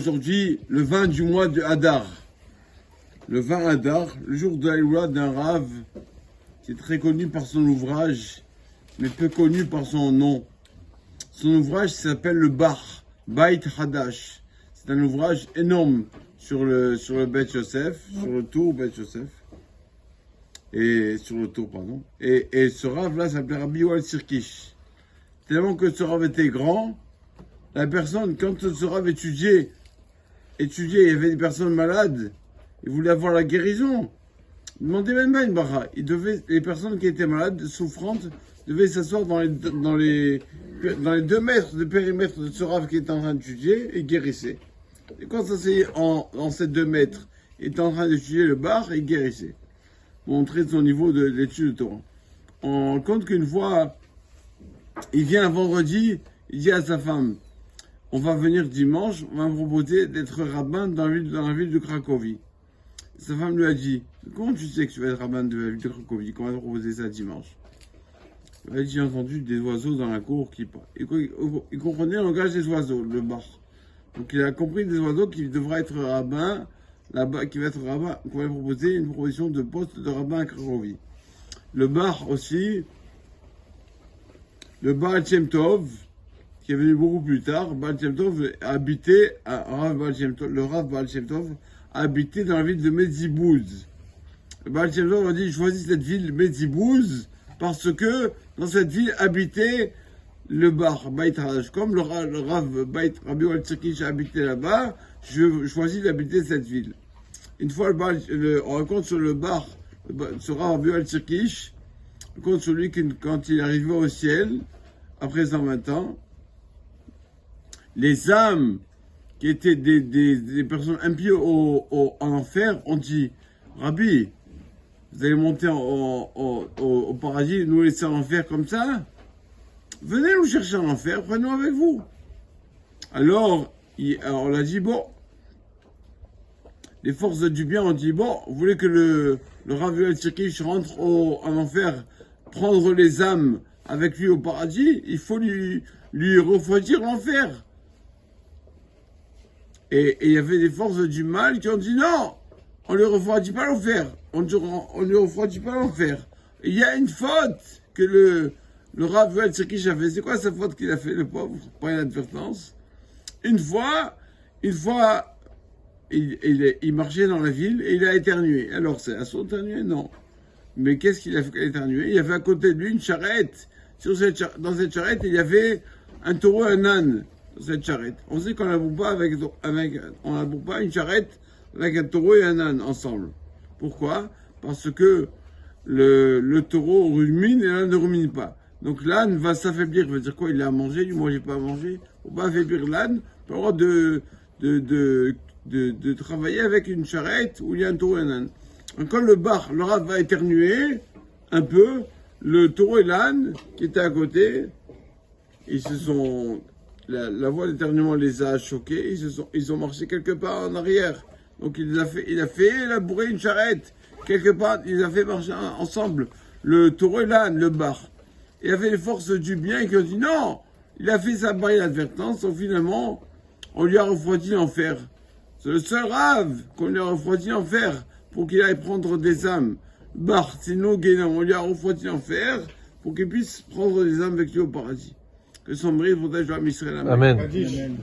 Aujourd'hui, le 20 du mois de Hadar. Le 20 Hadar, le jour de l'Aïloula d'un Rav qui est très connu par son ouvrage, mais peu connu par son nom. Son ouvrage s'appelle le Bar, Beit Hadash. C'est un ouvrage énorme sur le Beit Yosef, sur le tour Beit Yosef. Et sur le tour, pardon. Et ce Rav-là s'appelait Rabbi Yoel Sirkish. Tellement que ce Rav était grand, la personne, quand ce Rav étudiait, il y avait des personnes malades, il voulait avoir la guérison. Il demandait même pas une bara. Les personnes qui étaient malades, souffrantes, devaient s'asseoir dans les 2 mètres de périmètre de ce Rav qui était en train d'étudier et guérissait. Et quand ça s'est en ces 2 mètres, il était en train d'étudier le bar et guérissait. Pour montrer son niveau d'étude de Torah. On compte qu'une fois, il vient un vendredi, il dit à sa femme, on va venir dimanche, on va me proposer d'être rabbin dans la ville de Cracovie. Sa femme lui a dit, comment tu sais que tu vas être rabbin de la ville de Cracovie, qu'on va te proposer ça dimanche? Il a dit, j'ai entendu des oiseaux dans la cour qui parlent. Il comprenait le langage des oiseaux, le bar. Donc il a compris des oiseaux qu'il devra être rabbin, là-bas, qui va être rabbin, qu'on va lui proposer une proposition de poste de rabbin à Cracovie. Le bar aussi, le Baal Shem Tov, qui est venu beaucoup plus tard, Baal Shem Tov a habité, le Rav Baal Shem Tov a habité dans la ville de Medzibouz. Le Baal Shem Tov a dit, je choisis cette ville Medzibouz parce que dans cette ville habitait le bar, Beit Hadash. Comme le Rav Rabbi Yoel Sirkish a habité là-bas, je choisis d'habiter cette ville. Une fois, on raconte sur le bar, ce Rav Rabbi Yoel Sirkish, on raconte sur lui quand il arrivait au ciel, après 120 ans, les âmes qui étaient des personnes impies en enfer ont dit, Rabbi, vous allez monter au paradis, nous laisser en enfer comme ça? Venez nous chercher en enfer, prenez-nous avec vous. Alors, on a dit, bon, les forces du bien ont dit, bon, vous voulez que le Rav Yoel Sirkish rentre en enfer, prendre les âmes avec lui au paradis, il faut lui refroidir l'enfer. Et il y avait des forces du mal qui ont dit, non, on ne lui refroidit pas l'enfer, on ne lui refroidit pas l'enfer. Il y a une faute que le Rav Yoel Sirkish a fait. C'est quoi sa faute qu'il a fait, le pauvre? Pas une advertence. Une fois, il marchait dans la ville et il a éternué. Alors, c'est à son éternué? Non. Mais qu'est-ce qu'il a fait qu'il a éternué? Il y avait à côté de lui une charrette. Dans cette charrette, il y avait un taureau et un âne. Dans cette charrette. On sait qu'on n'aboue pas pas une charrette avec un taureau et un âne ensemble. Pourquoi? Parce que le taureau rumine et l'âne ne rumine pas. Donc l'âne va s'affaiblir. Ça veut dire quoi? Il a à manger, lui mangeait pas à manger. Pour pas affaiblir l'âne, il a le droit de travailler avec une charrette où il y a un taureau et un âne. Donc, quand le Rav va éternuer un peu, le taureau et l'âne qui étaient à côté, la voix d'éternuement les a choqués, ils ont marché quelque part en arrière. Donc il a labouré une charrette. Quelque part, il a fait marcher ensemble le taureau et l'âne, le bar. Et il y avait les forces du bien qui ont dit non, il a fait sa pareille advertence, donc finalement, on lui a refroidi l'enfer. C'est le seul Rav qu'on lui a refroidi l'enfer pour qu'il aille prendre des âmes. Bar, sinon, on lui a refroidi l'enfer pour qu'il puisse prendre des âmes avec lui au paradis. Que son mari protège l'âme Israël. Amen. Amen.